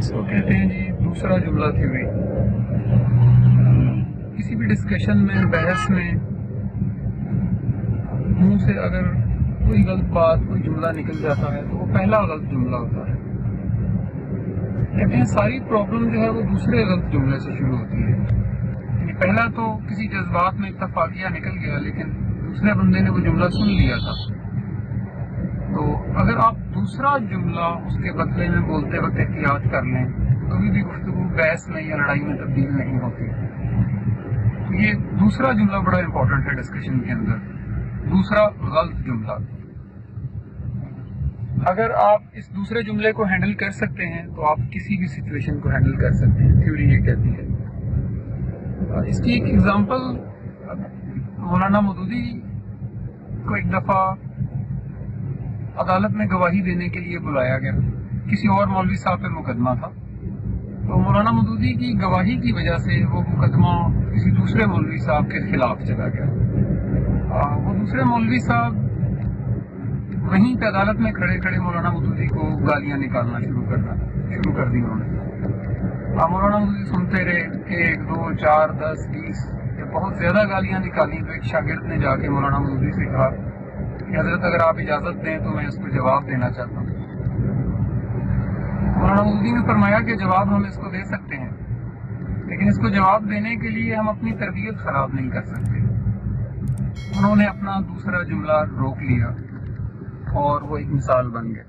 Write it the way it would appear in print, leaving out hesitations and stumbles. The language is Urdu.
اس کو کہتے ہیں جی دوسرا جملہ تھیوری. کسی بھی ڈسکشن میں، بحث میں منہ سے اگر کوئی غلط بات، کوئی جملہ نکل جاتا ہے تو وہ پہلا غلط جملہ ہوتا ہے. کہتے ہیں ساری پرابلم جو ہے وہ دوسرے غلط جملے سے شروع ہوتی ہے. یعنی پہلا تو کسی جذبات میں اتفاقیہ نکل گیا، لیکن دوسرے بندے نے وہ جملہ سن لیا تھا. تو اگر آپ دوسرا جملہ اس کے بدلے میں بولتے وقت احتیاط کر لیں تو کبھی بھی گفتگو بحث میں یا لڑائی میں تبدیل نہیں ہوتی. تو یہ دوسرا جملہ بڑا امپورٹنٹ ہے ڈسکشن کے اندر. دوسرا غلط جملہ، اگر آپ اس دوسرے جملے کو ہینڈل کر سکتے ہیں تو آپ کسی بھی سچویشن کو ہینڈل کر سکتے ہیں، تھیوری یہ کہتی ہے. اس کی ایک ایگزامپل، مولانا مودودی کو ایک دفعہ عدالت میں گواہی دینے کے لیے بلایا گیا. کسی اور مولوی صاحب پہ مقدمہ تھا، تو مولانا مودودی کی گواہی کی وجہ سے وہ مقدمہ کسی دوسرے مولوی صاحب کے خلاف چلا گیا. وہ دوسرے مولوی صاحب وہیں پہ عدالت میں کھڑے کھڑے مولانا مودودی کو گالیاں نکالنا شروع کر دی انہوں نے. مولانا مودودی سنتے رہے، 1 2 4 10 20 بہت زیادہ گالیاں نکالی. تو ایک شاگرد نے جا کے مولانا مودودی سے کہا کہ حضرت اگر آپ اجازت دیں تو میں اس کو جواب دینا چاہتا ہوں. مولانا مودودی نے فرمایا کہ جواب ہم اس کو دے سکتے ہیں، لیکن اس کو جواب دینے کے لیے ہم اپنی تربیت خراب نہیں کر سکتے. انہوں نے اپنا دوسرا جملہ روک لیا اور وہ ایک مثال بن گئے.